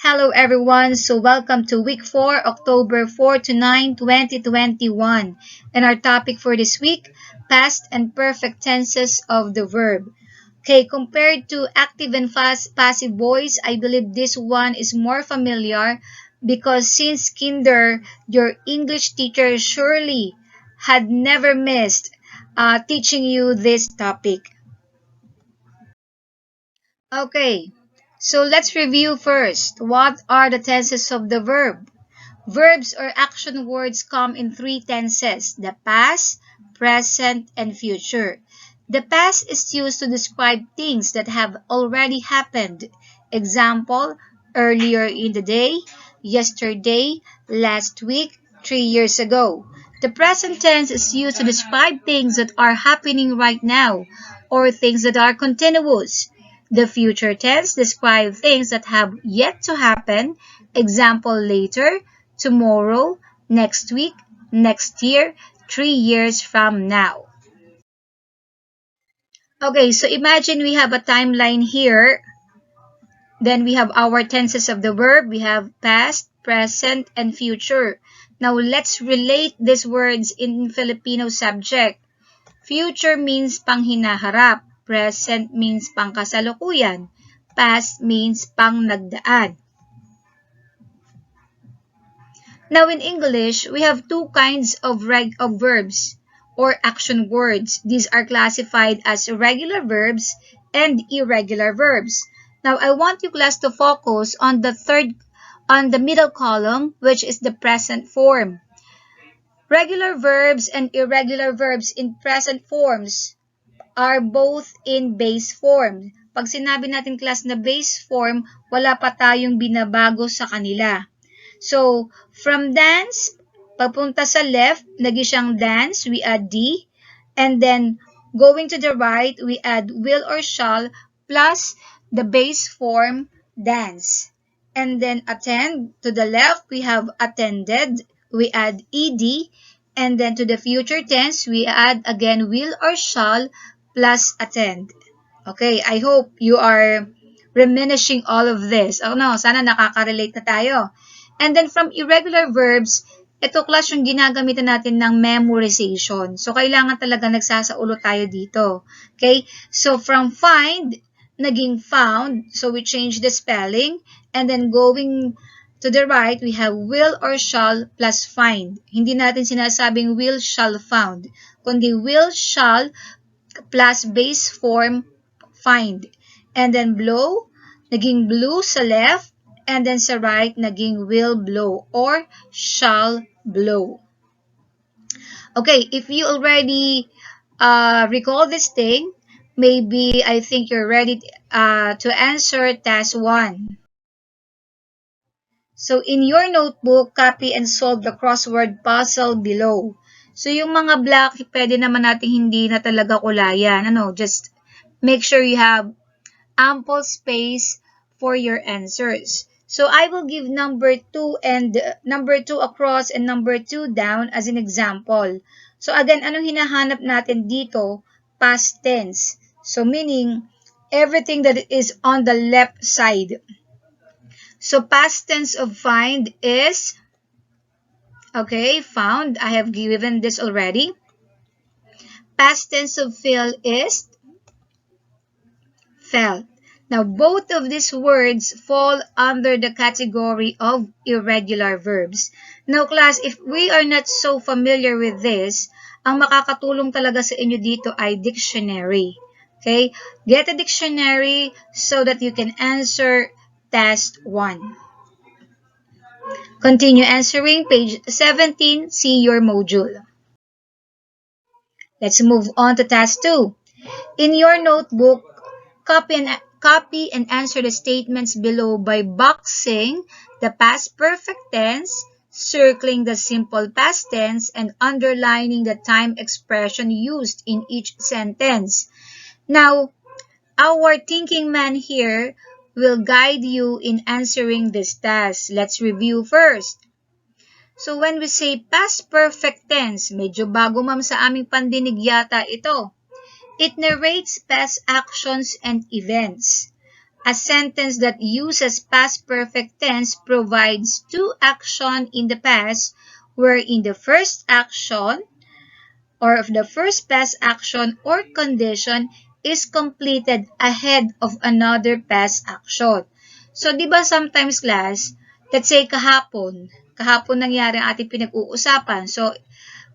Hello everyone, so welcome to week 4, October 4 to 9, 2021. And our topic for this week, past and perfect tenses of the verb. Okay, compared to active and passive voice, I believe this one is more familiar because since kinder, your English teacher surely had never missed teaching you this topic. Okay, so let's review first. What are the tenses of the verb? Verbs or action words come in three tenses, the past, present, and future. The past is used to describe things that have already happened. Example, earlier in the day, yesterday, last week, 3 years ago. The present tense is used to describe things that are happening right now or things that are continuous. The future tense describes things that have yet to happen. Example, later, tomorrow, next week, next year, 3 years from now. Okay, so imagine we have a timeline here. Then we have our tenses of the verb. We have past, present, and future. Now let's relate these words in Filipino subject. Future means panghinaharap. Present means pangkasalukuyan. Past means pang nagdaan. Now in English, we have two kinds of verbs or action words. These are classified as regular verbs and irregular verbs. Now I want you class to focus on the middle column, which is the present form. Regular verbs and irregular verbs in present forms are both in base form. Pag sinabi natin class na base form, wala pa tayong binabago sa kanila. So, from dance, papunta sa left, naging siyang dance, we add D. And then, going to the right, we add will or shall plus the base form dance. And then, attend, to the left, we have attended, we add ED. And then, to the future tense, we add again will or shall plus attend. Okay, I hope you are reminiscing all of this. Oh no, sana nakaka-relate na tayo. And then from irregular verbs, ito class yung ginagamitan natin ng memorization. So, kailangan talaga nagsasaulo tayo dito. Okay? So, from find, naging found. So, we change the spelling. And then going to the right, we have will or shall plus find. Hindi natin sinasabing will, shall, found. Kundi will, shall plus base form find. And then blow, naging blue sa left. And then sa right, naging will blow or shall blow. Okay, if you already recall this thing, maybe I think you're ready to answer task 1. So in your notebook, copy and solve the crossword puzzle below. So yung mga black, pwede naman natin hindi na talaga kulayan. Just make sure you have ample space for your answers. So I will give number 2 and number 2 across and number 2 down as an example. So again, anong hinahanap natin dito? Past tense. So meaning, everything that is on the left side. So past tense of find is, okay, found. I have given this already. Past tense of feel is felt. Now, both of these words fall under the category of irregular verbs. Now, class, if we are not so familiar with this, ang makakatulong talaga sa inyo dito ay dictionary. Okay? Get a dictionary so that you can answer task 1. Continue answering page 17, see your module. Let's move on to task 2. In your notebook, copy and answer the statements below by boxing the past perfect tense, circling the simple past tense, and underlining the time expression used in each sentence. Now, our thinking man here will guide you in answering this task. Let's review first. So when we say past perfect tense, medyo bago ma'am sa aming pandinig yata ito. It narrates past actions and events. A sentence that uses past perfect tense provides two actions in the past wherein the first action or of the first past action or condition is completed ahead of another past action. So, di ba sometimes class, let's say kahapon nangyari ang ating pinag-uusapan. So,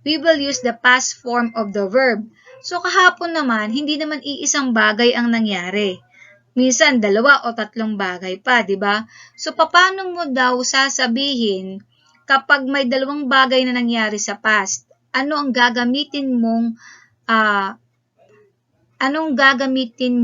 we will use the past form of the verb. So, kahapon naman, hindi naman iisang bagay ang nangyari. Minsan, 2 o 3 bagay pa, di ba? So, paano mo daw sasabihin kapag may 2 bagay na nangyari sa past? Anong gagamitin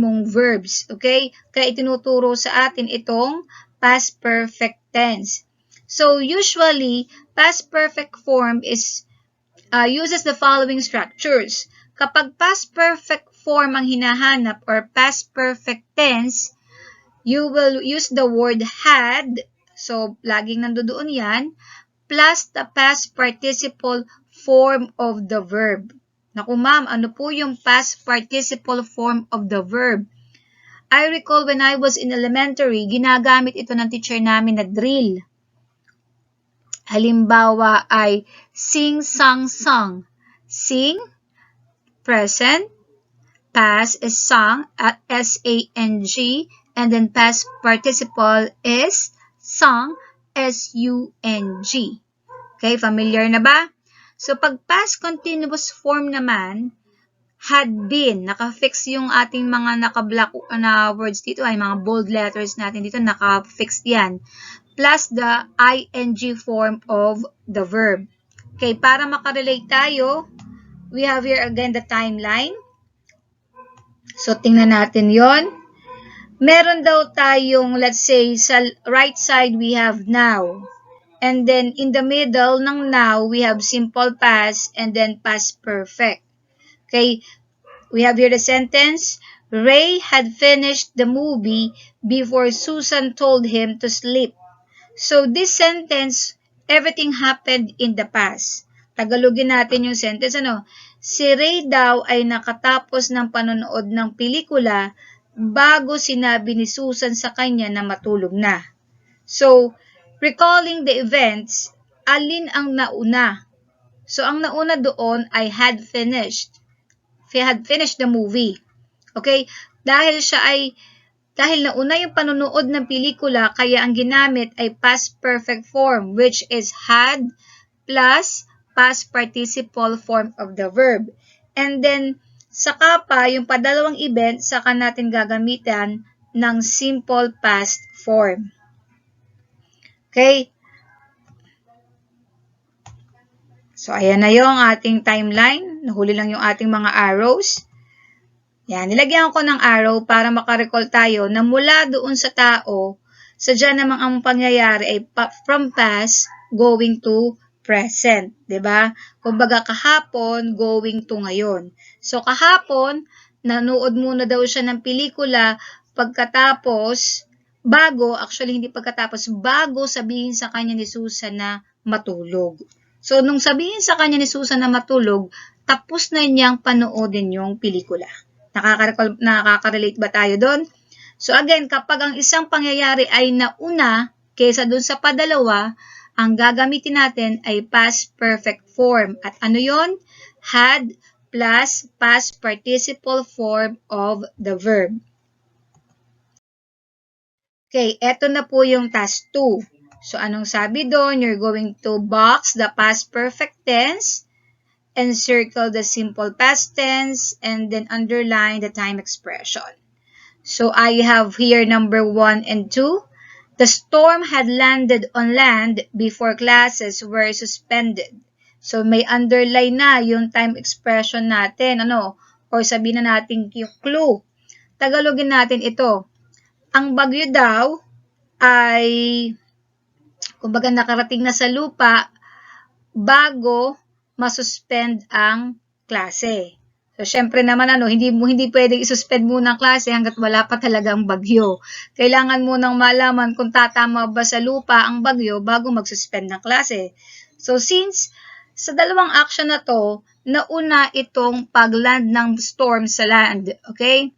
mong verbs, okay? Kaya itinuturo sa atin itong past perfect tense. So, usually, past perfect form uses the following structures. Kapag past perfect form ang hinahanap or past perfect tense, you will use the word had, so laging nandoon yan, plus the past participle form of the verb. Naku ma'am, ano po yung past participle form of the verb? I recall when I was in elementary, ginagamit ito ng teacher namin na drill. Halimbawa ay sing, sang, sung. Sing, present. Past is sung at S-A-N-G. And then past participle is sung, S-U-N-G. Okay, familiar na ba? So, pag past continuous form naman, had been, naka-fix yung ating mga naka-block na words dito, ay mga bold letters natin dito, naka-fix yan. Plus the ing form of the verb. Okay, para makarelate tayo, we have here again the timeline. So, tingnan natin yon. Meron daw tayong, let's say, sa right side, we have now. And then, in the middle ng now, we have simple past and then past perfect. Okay, we have here the sentence, Ray had finished the movie before Susan told him to sleep. So, this sentence, everything happened in the past. Tagalogin natin yung sentence, Si Ray daw ay nakatapos ng panonood ng pelikula bago sinabi ni Susan sa kanya na matulog na. So, recalling the events, alin ang nauna? So, ang nauna doon ay had finished. He had finished the movie. Okay? Dahil nauna yung panonood ng pelikula, kaya ang ginamit ay past perfect form, which is had plus past participle form of the verb. And then, saka pa, yung padalawang event, saka natin gagamitan ng simple past form. Okay? So, ayan na yung ating timeline. Nahuli lang yung ating mga arrows. Yan, nilagyan ko ng arrow para makarecall tayo na mula doon sa tao, sadya namang ang pangyayari ay from past going to present, 'di ba? Kumbaga kahapon going to ngayon. So kahapon, nanood muna daw siya ng pelikula pagkatapos bago sabihin sa kanya ni Susan na matulog. So nung sabihin sa kanya ni Susan na matulog, tapos na niyang panoodin yung pelikula. Nakaka-relate ba tayo doon? So again, kapag ang isang pangyayari ay nauna kaysa doon sa padalawa, ang gagamitin natin ay past perfect form. At ano yon? Had plus past participle form of the verb. Okay, eto na po yung task 2. So, anong sabi doon? You're going to box the past perfect tense, encircle the simple past tense, and then underline the time expression. So, I have here number 1 and 2. The storm had landed on land before classes were suspended. So, may underline na yung time expression natin, or sabihin na natin yung clue. Tagalogin natin ito. Ang bagyo daw ay, kumbaga nakarating na sa lupa bago masuspend ang klase. So, syempre naman, hindi pwedeng isuspend muna ang klase hanggat wala pa talagang bagyo. Kailangan munang malaman kung tatama ba sa lupa ang bagyo bago magsuspend ng klase. So, since sa dalawang action na to, nauna itong pagland ng storm sa land. Okay?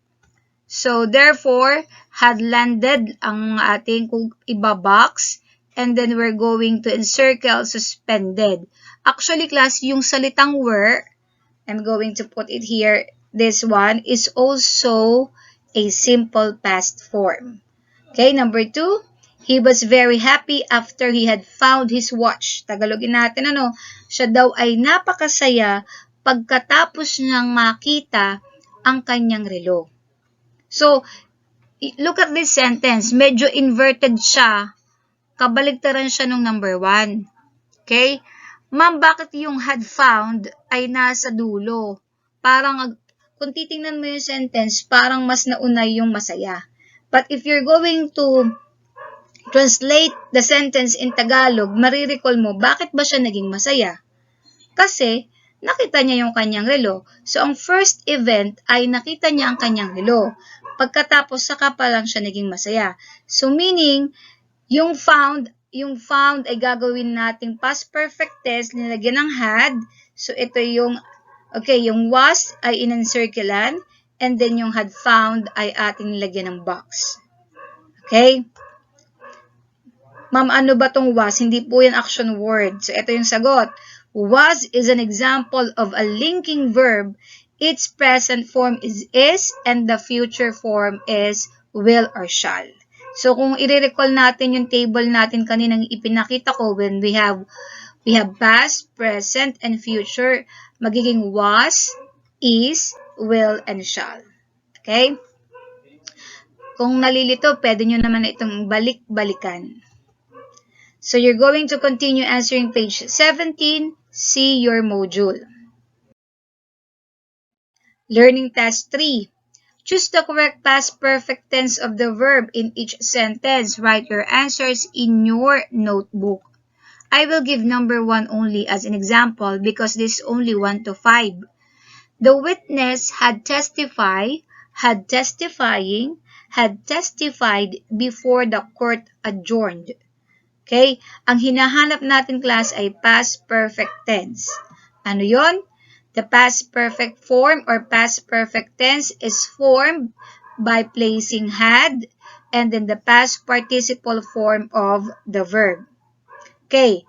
So, therefore, had landed ang ating kung ibabox, and then we're going to encircle suspended. Actually, class, yung salitang were, I'm going to put it here, this one is also a simple past form. Okay, number 2, he was very happy after he had found his watch. Tagalogin natin, siya daw ay napakasaya pagkatapos niyang makita ang kanyang relo. So, look at this sentence. Medyo inverted siya. Kabaligtaran siya nung number 1. Okay? Ma'am, bakit yung had found ay nasa dulo? Parang, kung titingnan mo yung sentence, parang mas naunay yung masaya. But if you're going to translate the sentence in Tagalog, marirecall mo, bakit ba siya naging masaya? Kasi, nakita niya yung kanyang relo. So, ang first event ay nakita niya ang kanyang relo. Pagkatapos, saka pa lang siya naging masaya. So, meaning, yung found ay gagawin nating past perfect tense, nilagyan ng had. So, ito yung, yung was ay in-encirclean, and then yung had found ay ating nilagyan ng box. Okay? Ma'am, ano ba tong was? Hindi po yan action word. So, ito yung sagot. Was is an example of a linking verb. Its present form is, and the future form is will or shall. So, kung i-recall natin yung table natin kaninang ipinakita ko, when we have past, present, and future, magiging was, is, will, and shall. Okay? Kung nalilito, pwede nyo naman itong balik-balikan. So, you're going to continue answering page 17. See your module. Learning task 3. Choose the correct past perfect tense of the verb in each sentence. Write your answers in your notebook. I will give number 1 only as an example because this is only 1 to 5. The witness had testified, had testifying, had testified before the court adjourned. Okay? Ang hinahanap natin, class, ay past perfect tense. Ano yon? The past perfect form or past perfect tense is formed by placing had and then the past participle form of the verb. Okay.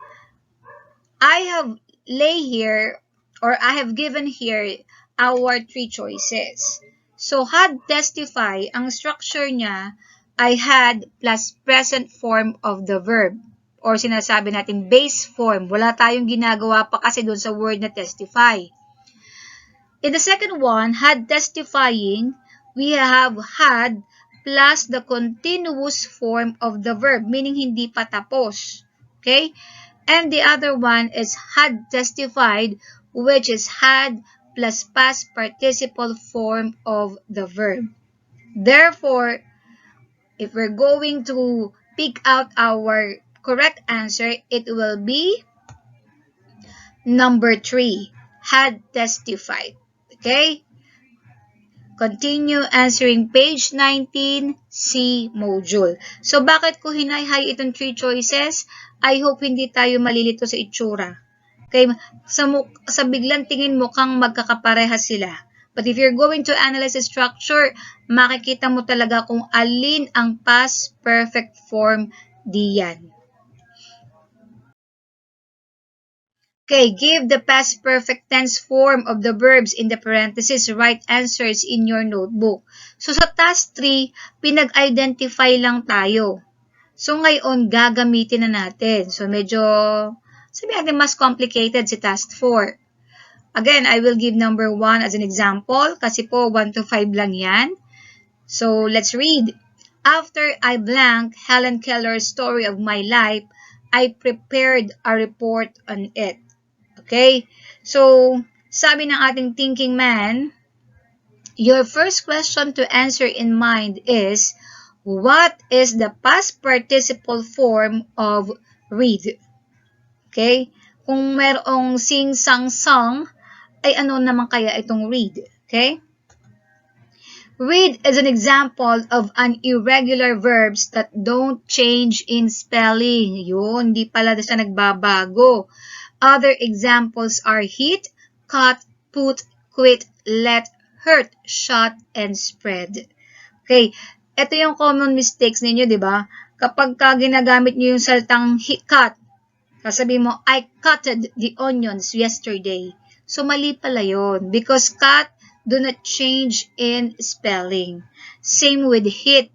I have given here our 3 choices. So, had testify, ang structure niya ay had plus present form of the verb. Or sinasabi natin base form. Wala tayong ginagawa pa kasi doon sa word na testify. In the second one, had testifying, we have had plus the continuous form of the verb, meaning hindi pa tapos. Okay? And the other one is had testified, which is had plus past participle form of the verb. Therefore, if we're going to pick out our correct answer, it will be number 3, had testified. Okay? Continue answering page 19, C module. So, bakit ko hinay-high itong 3 choices? I hope hindi tayo malilito sa itsura. Okay? Sa biglang tingin mukhang magkakaparehas sila. But if you're going to analyze the structure, makikita mo talaga kung alin ang past perfect form diyan. Okay, give the past perfect tense form of the verbs in the parentheses. Write answers in your notebook. So, sa task 3, pinag-identify lang tayo. So, ngayon, gagamitin na natin. So, medyo, sabihin natin, mas complicated si task 4. Again, I will give number 1 as an example kasi po 1 to 5 lang yan. So, let's read. After I blank Helen Keller's story of my life, I prepared a report on it. Okay? So, sabi ng ating thinking man, your first question to answer in mind is, what is the past participle form of read? Okay? Kung merong sing, sang, song, ay ano naman kaya itong read? Okay? Read is an example of an irregular verbs that don't change in spelling. Yun, hindi pala siya nagbabago. Other examples are hit, cut, put, quit, let, hurt, shot, and spread. Okay, ito yung common mistakes ninyo, di ba? Kapag ginagamit nyo yung salitang cut, sasabihin mo, I cutted the onions yesterday. So, mali pala yun. Because cut do not change in spelling. Same with hit.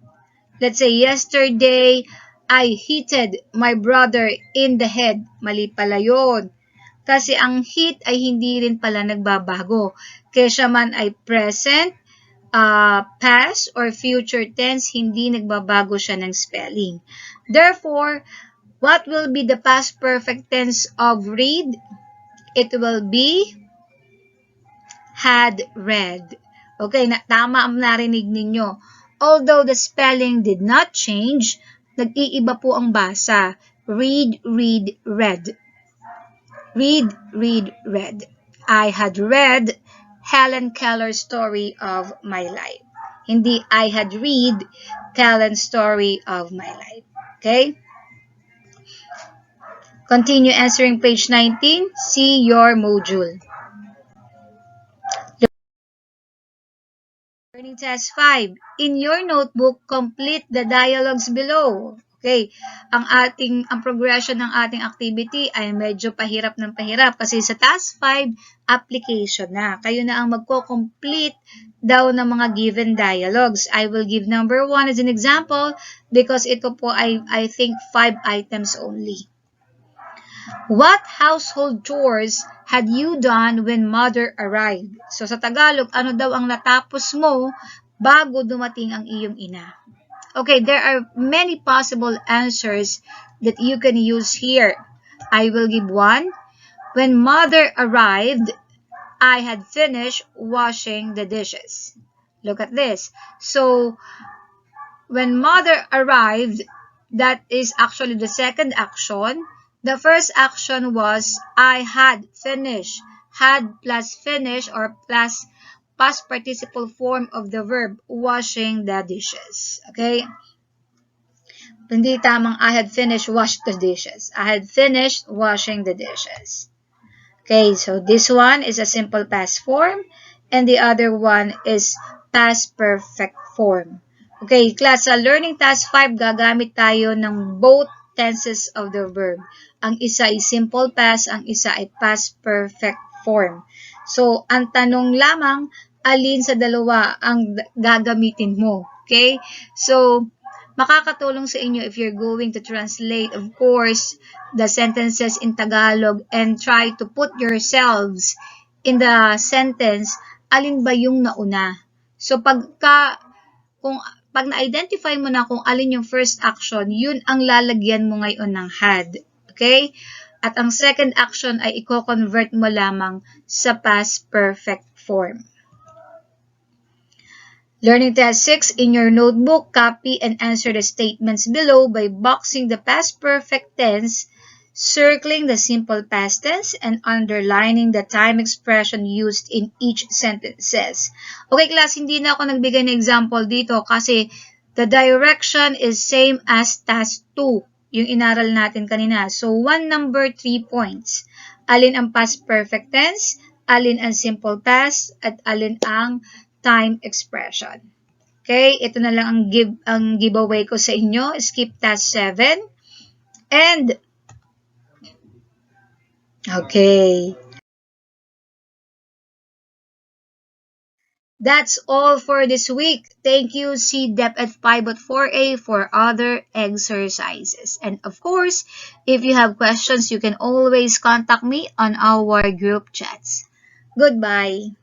Let's say, yesterday, I hitted my brother in the head. Mali pala yun. Kasi ang hit ay hindi rin pala nagbabago. Kaya man ay present, past, or future tense, hindi nagbabago siya ng spelling. Therefore, what will be the past perfect tense of read? It will be had read. Okay, tama ang narinig ninyo. Although the spelling did not change, nag-iiba po ang basa. Read, read, read. Read, read, read. I had read Helen Keller's story of my life. Hindi I had read Helen's story of my life. Okay? Continue answering page 19. See your module. Learning test 5. In your notebook, complete the dialogues below. Okay, ang progression ng ating activity ay medyo pahirap ng pahirap kasi sa task 5, application na. Kayo na ang magko-complete daw ng mga given dialogues. I will give number 1 as an example because ito po ay I think 5 items only. What household chores had you done when mother arrived? So sa Tagalog, ano daw ang natapos mo bago dumating ang iyong ina? Okay, there are many possible answers that you can use here. I will give one. When mother arrived, I had finished washing the dishes. Look at this. So, when mother arrived, that is actually the second action. The first action was I had finished. Had plus finish or plus past participle form of the verb washing the dishes. Okay? Hindi tamang I had finished washed the dishes. I had finished washing the dishes. Okay, so this one is a simple past form and the other one is past perfect form. Okay, class, sa learning task 5, gagamit tayo ng both tenses of the verb. Ang isa ay simple past, ang isa ay past perfect form. So, ang tanong lamang, alin sa dalawa ang gagamitin mo. Okay? So, makakatulong sa inyo if you're going to translate, of course, the sentences in Tagalog and try to put yourselves in the sentence, alin ba yung nauna? So, pag na-identify mo na kung alin yung first action, yun ang lalagyan mo ngayon ng had. Okay? At ang second action ay i-convert mo lamang sa past perfect form. Learning test 6, in your notebook, copy and answer the statements below by boxing the past perfect tense, circling the simple past tense, and underlining the time expression used in each sentences. Okay, class, hindi na ako nagbigay ng example dito kasi the direction is same as task 2, yung inaral natin kanina. So, 1 number 3 points. Alin ang past perfect tense, alin ang simple past, at alin ang time expression. Okay, ito na lang ang giveaway ko sa inyo. Skip task 7. And okay. That's all for this week. Thank you. See DepEd 5.4a for other exercises. And of course, if you have questions, you can always contact me on our group chats. Goodbye.